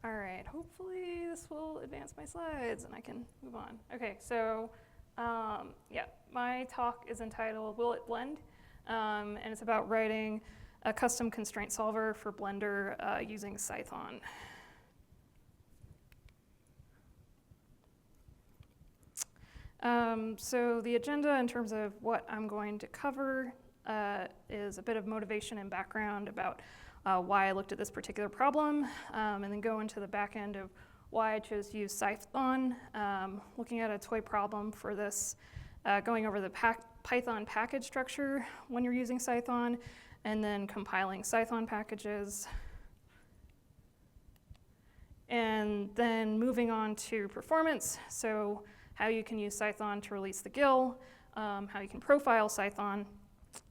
All right, hopefully this will advance my slides and I can move on. Okay, so yeah, my talk is entitled Will It Blend? And it's about writing a custom constraint solver for Blender using Cython. So the agenda in terms of what I'm going to cover is a bit of motivation and background about why I looked at this particular problem, and then go into the back end of why I chose to use Cython, looking at a toy problem for this, going over the Python package structure when you're using Cython, and then compiling Cython packages. And then moving on to performance, so how you can use Cython to release the GIL, how you can profile Cython,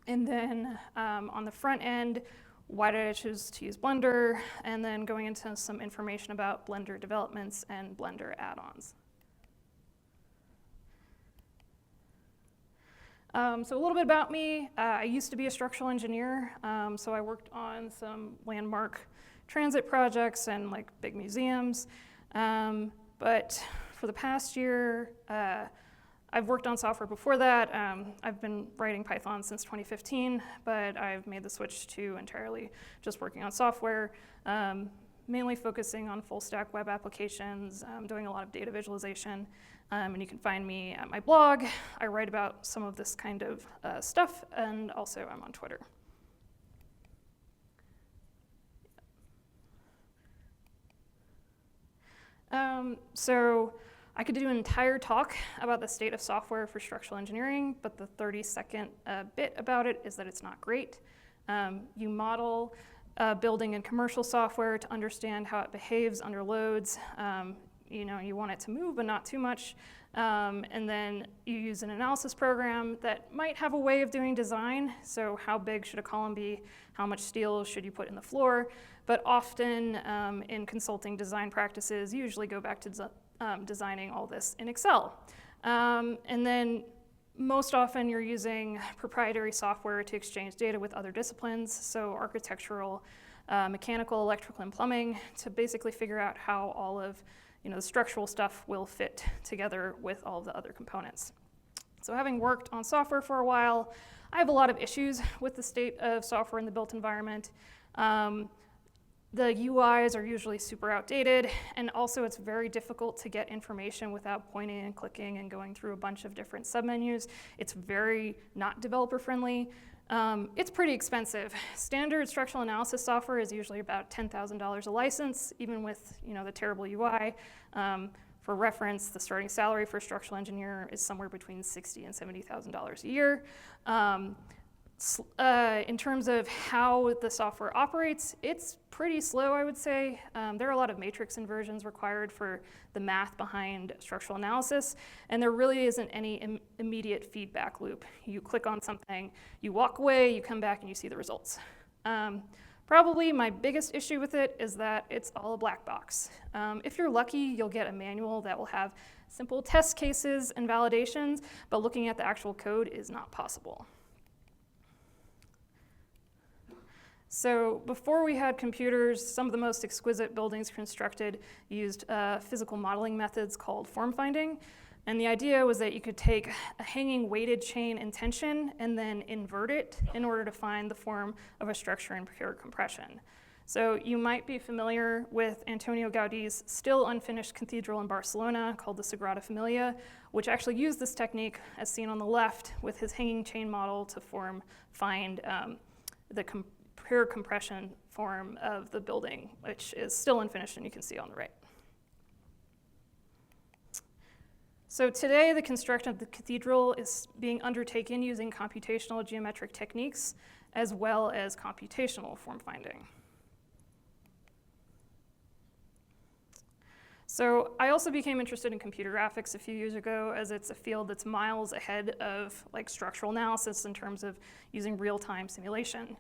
and then on the front end, why did I choose to use Blender, and then going into some information about Blender developments and Blender add-ons. So a little bit about me. I used to be a structural engineer, so I worked on some landmark transit projects and like big museums. But for the past year, I've worked on software before that. I've been writing Python since 2015, but I've made the switch to entirely just working on software, mainly focusing on full stack web applications, doing a lot of data visualization. And you can find me at my blog. I write about some of this kind of stuff, and also I'm on Twitter. So I could do an entire talk about the state of software for structural engineering, but the 30-second bit about it is that it's not great. You model building in commercial software to understand how it behaves under loads. You want it to move, but not too much. And then you use an analysis program that might have a way of doing design. So how big should a column be? How much steel should you put in the floor? But often in consulting design practices, you usually go back to designing all this in Excel. And then most often you're using proprietary software to exchange data with other disciplines, so architectural, mechanical, electrical, and plumbing, to basically figure out how all of the structural stuff will fit together with all of the other components. So having worked on software for a while, I have a lot of issues with the state of software in the built environment. The UIs are usually super outdated, and also it's very difficult to get information without pointing and clicking and going through a bunch of different submenus. It's very not developer friendly. It's pretty expensive. Standard structural analysis software is usually about $10,000 a license, even with the terrible UI. For reference, the starting salary for a structural engineer is somewhere between $60,000 and $70,000 a year. In terms of how the software operates, it's pretty slow, I would say. There are a lot of matrix inversions required for the math behind structural analysis, and there really isn't any immediate feedback loop. You click on something, you walk away, you come back, and you see the results. Probably my biggest issue with it is that it's all a black box. If you're lucky, you'll get a manual that will have simple test cases and validations, but looking at the actual code is not possible. So before we had computers, some of the most exquisite buildings constructed used physical modeling methods called Formfinding. And the idea was that you could take a hanging weighted chain in tension and then invert it in order to find the form of a structure in pure compression. So you might be familiar with Antonio Gaudi's still unfinished cathedral in Barcelona called the Sagrada Familia, which actually used this technique, as seen on the left, with his hanging chain model to find the pure compression form of the building, which is still unfinished, and you can see on the right. So today, the construction of the cathedral is being undertaken using computational geometric techniques, as well as computational form finding. So I also became interested in computer graphics a few years ago, as it's a field that's miles ahead of structural analysis in terms of using real-time simulation.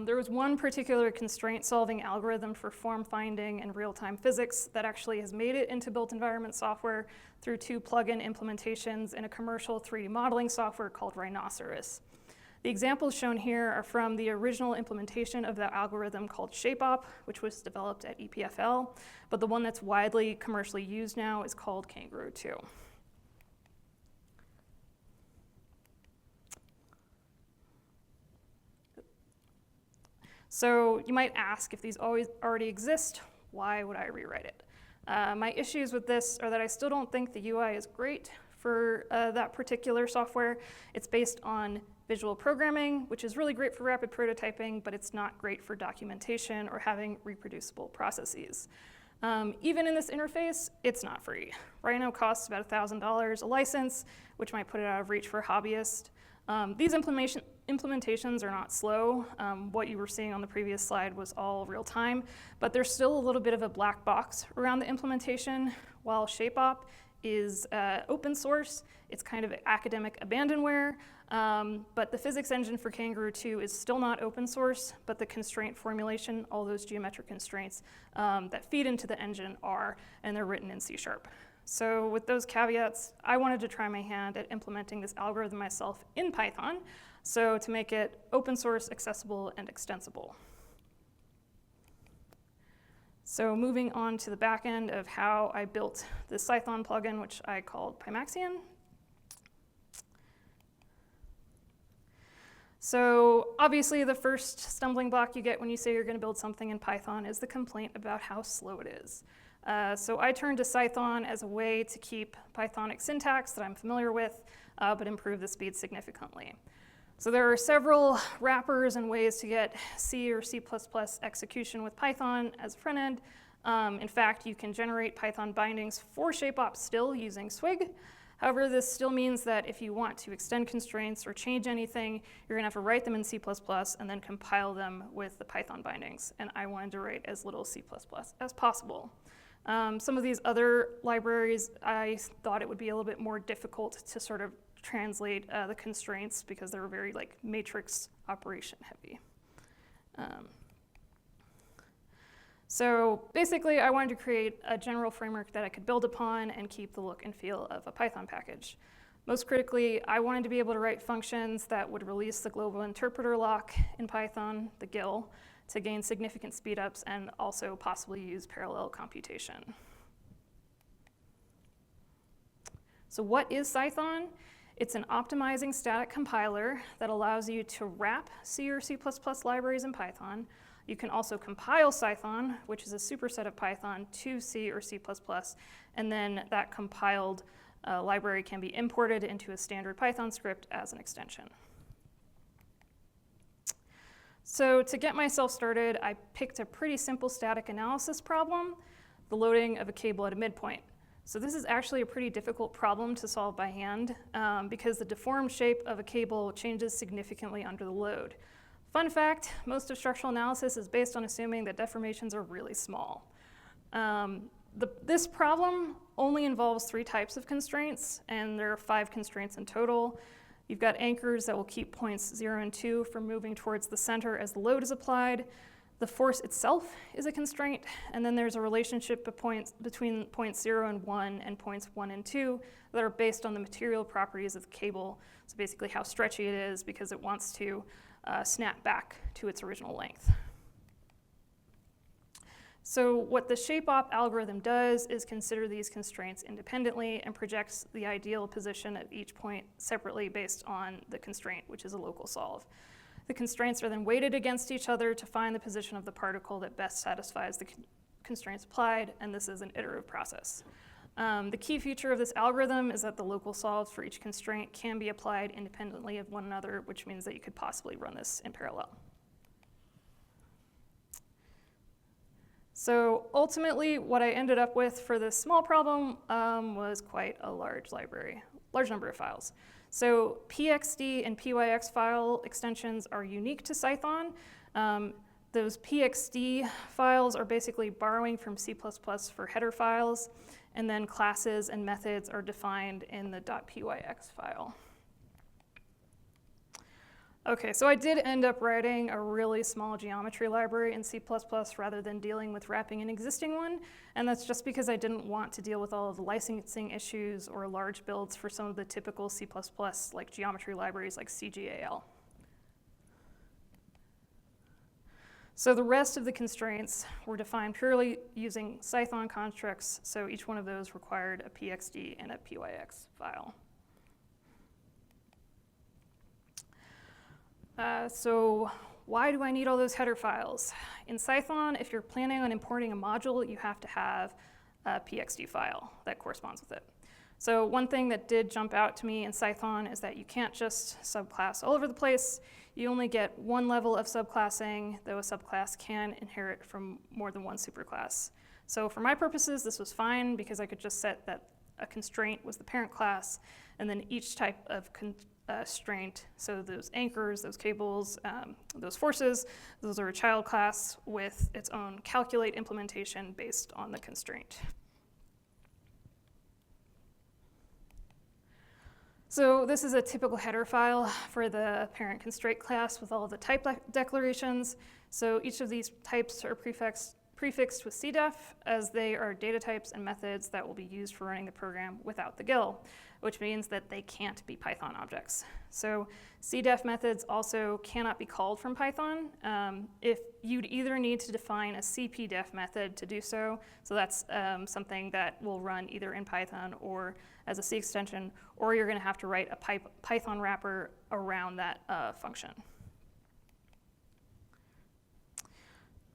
There was one particular constraint-solving algorithm for form finding and real-time physics that actually has made it into built environment software through 2 plugin implementations in a commercial 3D modeling software called Rhinoceros. The examples shown here are from the original implementation of the algorithm called ShapeOp, which was developed at EPFL, but the one that's widely commercially used now is called Kangaroo 2. So you might ask, if these already exist, why would I rewrite it? My issues with this are that I still don't think the UI is great for that particular software. It's based on visual programming, which is really great for rapid prototyping, but it's not great for documentation or having reproducible processes. Even in this interface, it's not free. Rhino costs about $1,000 a license, which might put it out of reach for hobbyists. These implementations are not slow. What you were seeing on the previous slide was all real time, but there's still a little bit of a black box around the implementation. While ShapeOp is open source, it's kind of academic abandonware, but the physics engine for Kangaroo 2 is still not open source, but the constraint formulation, all those geometric constraints that feed into the engine are, and they're written in C#. So with those caveats, I wanted to try my hand at implementing this algorithm myself in Python, so to make it open source, accessible, and extensible. So moving on to the back end of how I built the Cython plugin, which I called Pymaxion. So obviously the first stumbling block you get when you say you're going to build something in Python is the complaint about how slow it is. So I turned to Cython as a way to keep Pythonic syntax that I'm familiar with, but improve the speed significantly. So there are several wrappers and ways to get C or C++ execution with Python as a front end. In fact, you can generate Python bindings for ShapeOp still using Swig. However, this still means that if you want to extend constraints or change anything, you're going to have to write them in C++ and then compile them with the Python bindings. And I wanted to write as little C++ as possible. Some of these other libraries, I thought it would be a little bit more difficult to sort of translate the constraints because they were very like matrix operation heavy. So basically, I wanted to create a general framework that I could build upon and keep the look and feel of a Python package. Most critically, I wanted to be able to write functions that would release the global interpreter lock in Python, the GIL, to gain significant speedups and also possibly use parallel computation. So what is Cython? It's an optimizing static compiler that allows you to wrap C or C++ libraries in Python. You can also compile Cython, which is a superset of Python, to C or C++, and then that compiled library can be imported into a standard Python script as an extension. So to get myself started, I picked a pretty simple static analysis problem, the loading of a cable at a midpoint. So this is actually a pretty difficult problem to solve by hand because the deformed shape of a cable changes significantly under the load. Fun fact, most of structural analysis is based on assuming that deformations are really small. This problem only involves 3 types of constraints, and there are 5 constraints in total. You've got anchors that will keep points 0 and 2 from moving towards the center as the load is applied. The force itself is a constraint, and then there's a relationship between points 0 and 1 and points 1 and 2 that are based on the material properties of the cable. So basically how stretchy it is because it wants to snap back to its original length. So what the ShapeOp algorithm does is consider these constraints independently and projects the ideal position of each point separately based on the constraint, which is a local solve. The constraints are then weighted against each other to find the position of the particle that best satisfies the constraints applied, and this is an iterative process. The key feature of this algorithm is that the local solves for each constraint can be applied independently of one another, which means that you could possibly run this in parallel. So ultimately, what I ended up with for this small problem was quite a large library, large number of files. So pxd and pyx file extensions are unique to Cython. Those pxd files are basically borrowing from C++ for header files, and then classes and methods are defined in the .pyx file. Okay, so I did end up writing a really small geometry library in C++ rather than dealing with wrapping an existing one, and that's just because I didn't want to deal with all of the licensing issues or large builds for some of the typical C++ like geometry libraries like CGAL. So the rest of the constraints were defined purely using Cython constructs, so each one of those required a pxd and a pyx file. So why do I need all those header files? In Cython, if you're planning on importing a module, you have to have a pxd file that corresponds with it. So one thing that did jump out to me in Cython is that you can't just subclass all over the place. You only get one level of subclassing, though a subclass can inherit from more than one superclass. So for my purposes, this was fine because I could just set that a constraint was the parent class, and then each type of constraint, so those anchors, those cables, those forces, those are a child class with its own calculate implementation based on the constraint. So this is a typical header file for the parent constraint class with all of the type declarations. So each of these types are prefixed with cdef, as they are data types and methods that will be used for running the program without the GIL, which means that they can't be Python objects. So cdef methods also cannot be called from Python. If you'd either need to define a cpdef method to do so, so that's something that will run either in Python or as a C extension, or you're going to have to write a Python wrapper around that function.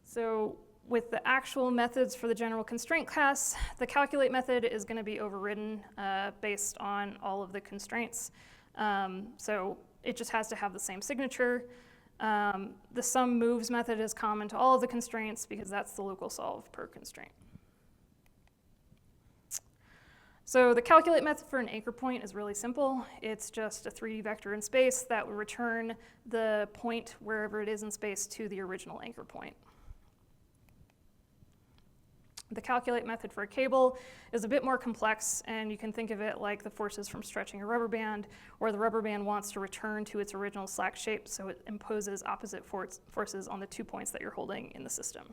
So with the actual methods for the general constraint class, the calculate method is going to be overridden based on all of the constraints. So it just has to have the same signature. The sum moves method is common to all of the constraints because that's the local solve per constraint. So the calculate method for an anchor point is really simple. It's just a 3D vector in space that will return the point wherever it is in space to the original anchor point. The calculate method for a cable is a bit more complex, and you can think of it like the forces from stretching a rubber band, where the rubber band wants to return to its original slack shape, so it imposes opposite forces on the 2 points that you're holding in the system.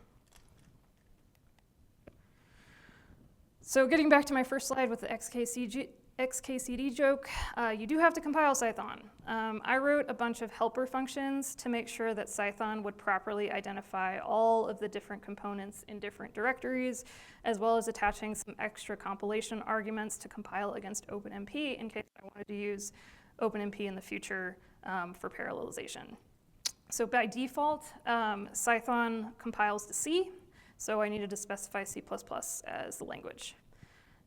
So getting back to my first slide with the XKCD joke, you do have to compile Cython. I wrote a bunch of helper functions to make sure that Cython would properly identify all of the different components in different directories, as well as attaching some extra compilation arguments to compile against OpenMP in case I wanted to use OpenMP in the future for parallelization. So by default, Cython compiles to C, so I needed to specify C++ as the language.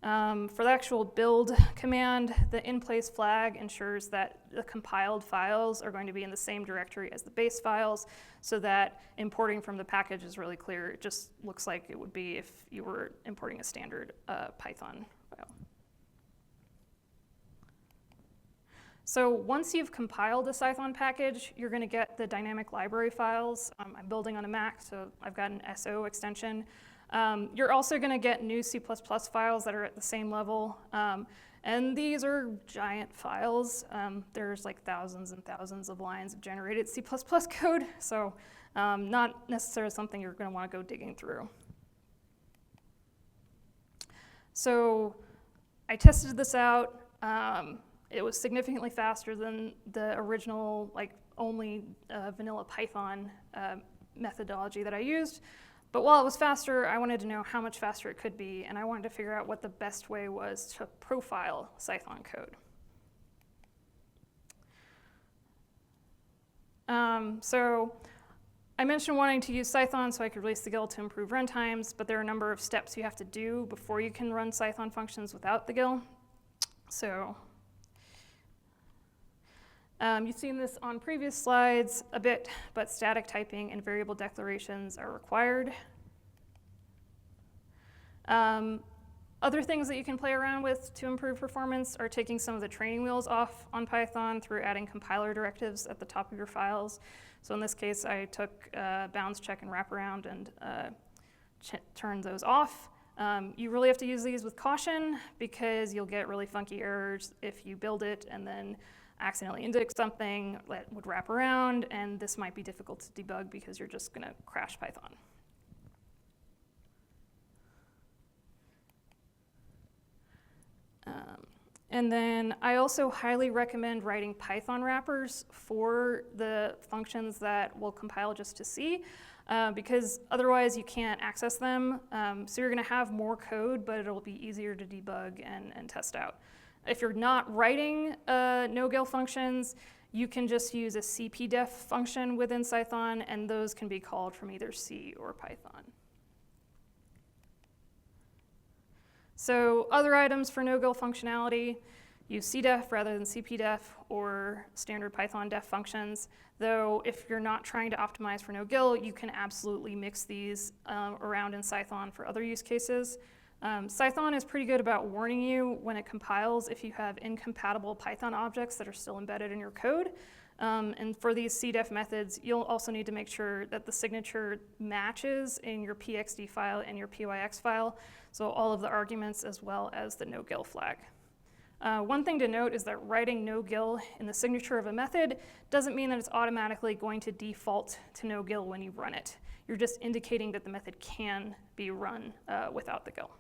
For the actual build command, the in-place flag ensures that the compiled files are going to be in the same directory as the base files, so that importing from the package is really clear. It just looks like it would be if you were importing a standard Python file. So once you've compiled a Cython package, you're going to get the dynamic library files. I'm building on a Mac, so I've got an SO extension. You're also going to get new C++ files that are at the same level. And these are giant files. There's like thousands and thousands of lines of generated C++ code, so not necessarily something you're going to want to go digging through. So I tested this out. It was significantly faster than the original, like, only vanilla Python methodology that I used. But while it was faster, I wanted to know how much faster it could be, and I wanted to figure out what the best way was to profile Cython code. So I mentioned wanting to use Cython so I could release the GIL to improve runtimes, but there are a number of steps you have to do before you can run Cython functions without the GIL. So you've seen this on previous slides a bit, but static typing and variable declarations are required. Other things that you can play around with to improve performance are taking some of the training wheels off on Python through adding compiler directives at the top of your files. So in this case, I took bounds check and wraparound and turned those off. You really have to use these with caution because you'll get really funky errors if you build it and then accidentally index something that would wrap around, and this might be difficult to debug because you're just going to crash Python. And then I also highly recommend writing Python wrappers for the functions that will compile just to C, because otherwise you can't access them. So you're going to have more code, but it'll be easier to debug and test out. If you're not writing no-GIL functions, you can just use a cpdef function within Cython, and those can be called from either C or Python. So other items for no-GIL functionality, use cdef rather than cpdef or standard Python def functions. Though if you're not trying to optimize for no-GIL, you can absolutely mix these around in Cython for other use cases. Cython is pretty good about warning you when it compiles if you have incompatible Python objects that are still embedded in your code. And for these cdef methods, you'll also need to make sure that the signature matches in your pxd file and your pyx file, so all of the arguments as well as the no-GIL flag. One thing to note is that writing no-GIL in the signature of a method doesn't mean that it's automatically going to default to no-GIL when you run it. You're just indicating that the method can be run without the GIL.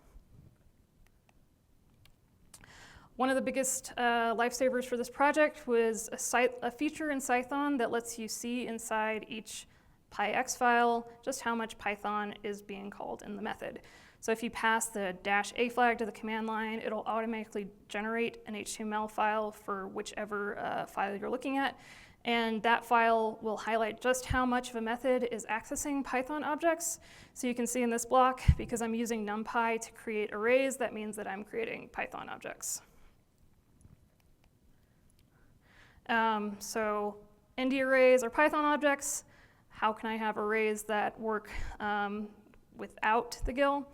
One of the biggest lifesavers for this project was a feature in Cython that lets you see inside each pyx file just how much Python is being called in the method. So if you pass the -a flag to the command line, it'll automatically generate an HTML file for whichever file you're looking at. And that file will highlight just how much of a method is accessing Python objects. So you can see in this block, because I'm using NumPy to create arrays, that means that I'm creating Python objects. So ND arrays are Python objects. How can I have arrays that work without the GIL?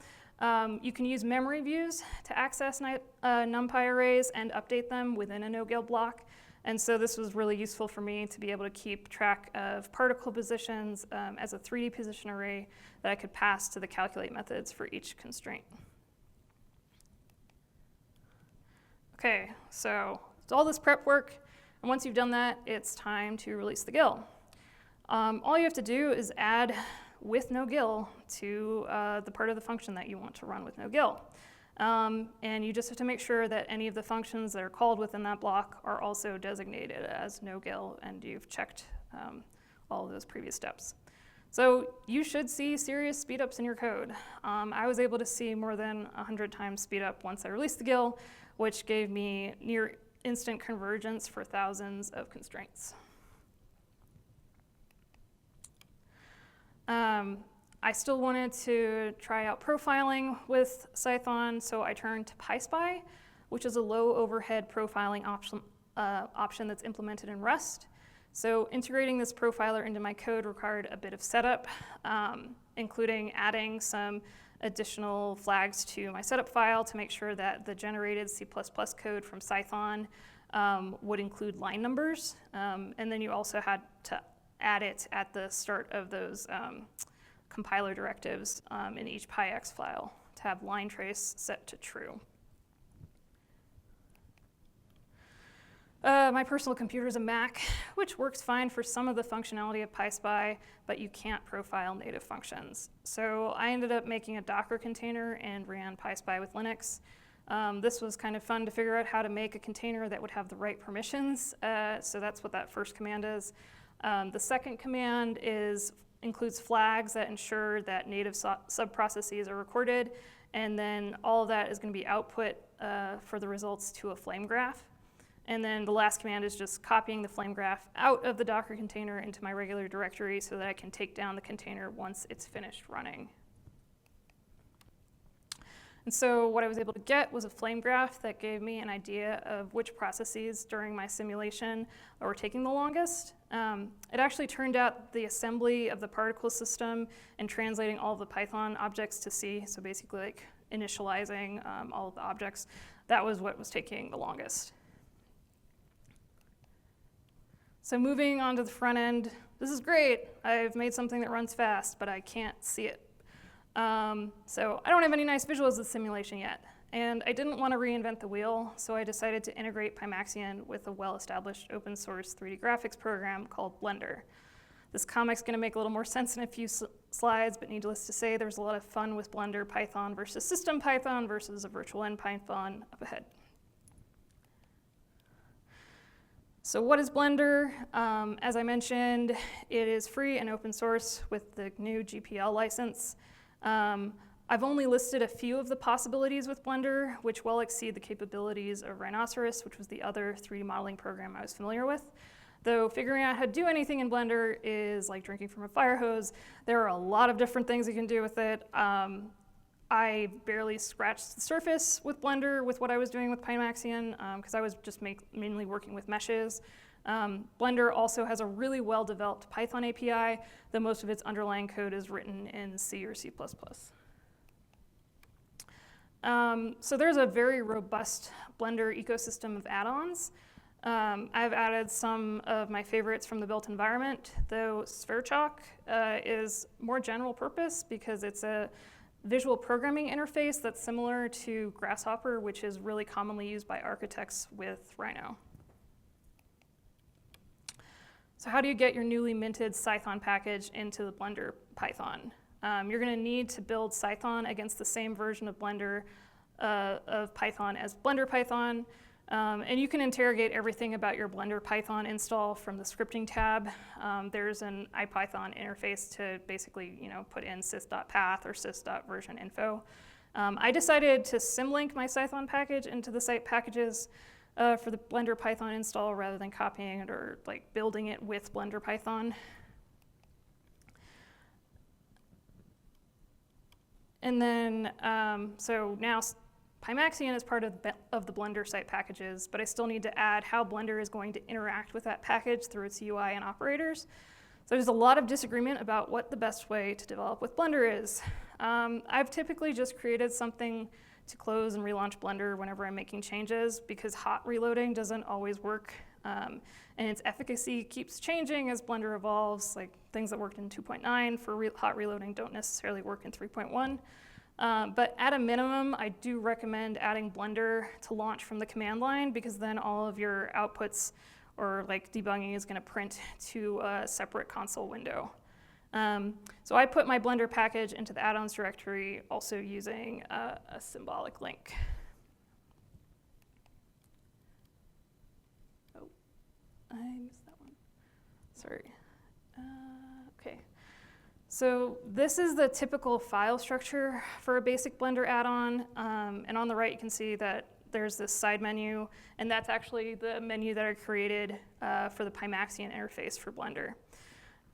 You can use memory views to access NumPy arrays and update them within a no-GIL block. And so this was really useful for me to be able to keep track of particle positions as a 3D position array that I could pass to the calculate methods for each constraint. Okay, so it's all this prep work. And once you've done that, it's time to release the GIL. All you have to do is add with no-GIL to the part of the function that you want to run with no-GIL. And you just have to make sure that any of the functions that are called within that block are also designated as no-GIL, and you've checked all of those previous steps. So you should see serious speedups in your code. I was able to see more than 100 times speedup once I released the GIL, which gave me near instant convergence for thousands of constraints. I still wanted to try out profiling with Cython, so I turned to PySpy, which is a low overhead profiling option that's implemented in Rust. So integrating this profiler into my code required a bit of setup, including adding some additional flags to my setup file to make sure that the generated C++ code from Cython would include line numbers. And then you also had to add it at the start of those compiler directives in each pyx file to have line trace set to true. My personal computer is a Mac, which works fine for some of the functionality of PySpy, but you can't profile native functions. So I ended up making a Docker container and ran PySpy with Linux. This was kind of fun to figure out how to make a container that would have the right permissions. So that's what that first command is. The second command includes flags that ensure that native subprocesses are recorded, and then all of that is going to be output for the results to a flame graph. And then the last command is just copying the flame graph out of the Docker container into my regular directory so that I can take down the container once it's finished running. And so what I was able to get was a flame graph that gave me an idea of which processes during my simulation were taking the longest. It actually turned out the assembly of the particle system and translating all of the Python objects to C, so basically like initializing all of the objects, that was what was taking the longest. So moving on to the front end, this is great. I've made something that runs fast, but I can't see it. So I don't have any nice visuals of the simulation yet. And I didn't want to reinvent the wheel, so I decided to integrate Pymaxion with a well-established open source 3D graphics program called Blender. This comic's going to make a little more sense in a few slides, but needless to say, there's a lot of fun with Blender Python versus system Python versus a virtual end Python up ahead. So what is Blender? As I mentioned, it is free and open source with the GNU GPL license. I've only listed a few of the possibilities with Blender, which well exceed the capabilities of Rhinoceros, which was the other 3D modeling program I was familiar with. Though figuring out how to do anything in Blender is like drinking from a fire hose. There are a lot of different things you can do with it. I barely scratched the surface with Blender with what I was doing with Pymaxion, because I was just mainly working with meshes. Blender also has a really well-developed Python API, though most of its underlying code is written in C or C++. So there's a very robust Blender ecosystem of add-ons. I've added some of my favorites from the built environment, though SphereChalk is more general purpose because it's a visual programming interface that's similar to Grasshopper, which is really commonly used by architects with Rhino. So how do you get your newly minted Cython package into the Blender Python? You're going to need to build Cython against the same version of Blender of Python as Blender Python. And you can interrogate everything about your Blender Python install from the scripting tab. There's an IPython interface to basically, put in sys.path or sys.versioninfo. I decided to symlink my Cython package into the site packages for the Blender Python install rather than copying it or building it with Blender Python. And then, so now Pymaxion is part of the Blender site packages, but I still need to add how Blender is going to interact with that package through its UI and operators. So there's a lot of disagreement about what the best way to develop with Blender is. I've typically just created something to close and relaunch Blender whenever I'm making changes because hot reloading doesn't always work. And its efficacy keeps changing as Blender evolves. Like things that worked in 2.9 for hot reloading don't necessarily work in 3.1. But at a minimum, I do recommend adding Blender to launch from the command line because then all of your outputs or debugging is going to print to a separate console window. So I put my Blender package into the add-ons directory also using a symbolic link. Oh, I missed that one. Sorry. Okay. So this is the typical file structure for a basic Blender add-on. And on the right, you can see that there's this side menu, and that's actually the menu that I created for the Pymaxion interface for Blender.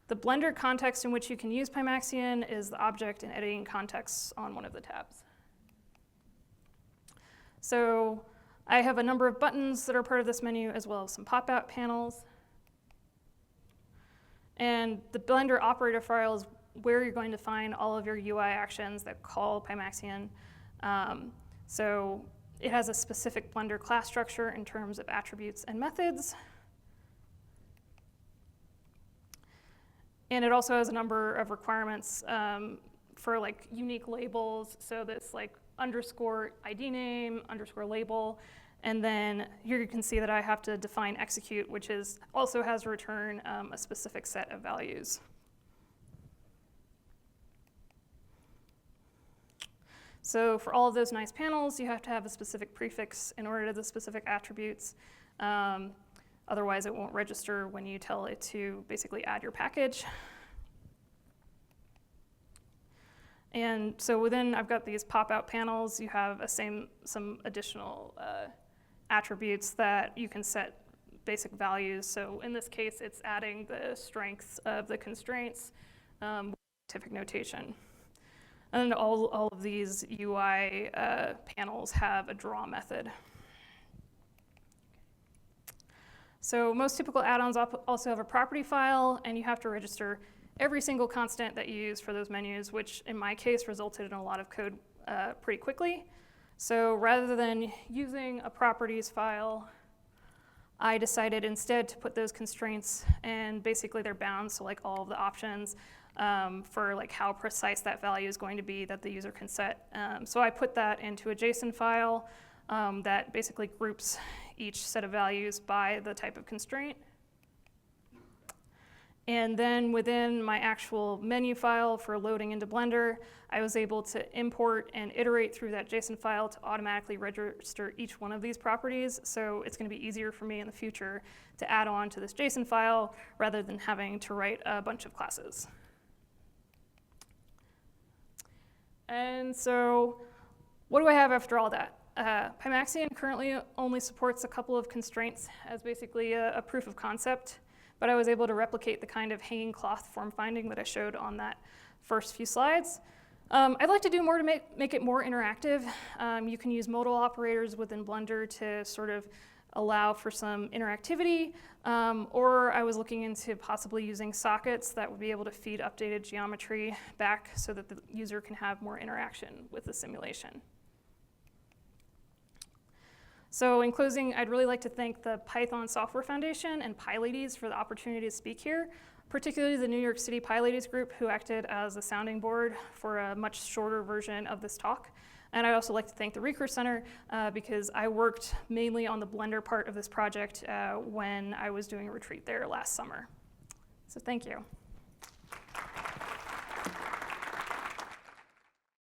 The Blender context in which you can use Pymaxion is the object and editing contexts on one of the tabs. So I have a number of buttons that are part of this menu, as well as some pop-out panels. And the Blender operator file is where you're going to find all of your UI actions that call Pymaxion. So it has a specific Blender class structure in terms of attributes and methods. And it also has a number of requirements for unique labels. So this underscore ID name, underscore label. And then here you can see that I have to define execute, which also has to return a specific set of values. So for all of those nice panels, you have to have a specific prefix in order to the specific attributes. Otherwise, it won't register when you tell it to basically add your package. And so within, I've got these pop-out panels. You have some additional attributes that you can set basic values. So in this case, it's adding the strengths of the constraints with scientific notation. And then all of these UI panels have a draw method. So most typical add-ons also have a property file, and you have to register every single constant that you use for those menus, which in my case resulted in a lot of code pretty quickly. So rather than using a properties file, I decided instead to put those constraints and basically their bounds, so all of the options for how precise that value is going to be that the user can set. So I put that into a JSON file that basically groups each set of values by the type of constraint. And then within my actual menu file for loading into Blender, I was able to import and iterate through that JSON file to automatically register each one of these properties. So it's going to be easier for me in the future to add on to this JSON file rather than having to write a bunch of classes. And so what do I have after all that? Pymaxion currently only supports a couple of constraints as basically a proof of concept, but I was able to replicate the kind of hanging cloth form finding that I showed on that first few slides. I'd like to do more to make it more interactive. You can use modal operators within Blender to sort of allow for some interactivity, or I was looking into possibly using sockets that would be able to feed updated geometry back so that the user can have more interaction with the simulation. So in closing, I'd really like to thank the Python Software Foundation and PyLadies for the opportunity to speak here, particularly the New York City PyLadies group who acted as a sounding board for a much shorter version of this talk. And I'd also like to thank the Recurse Center because I worked mainly on the Blender part of this project when I was doing a retreat there last summer. So thank you.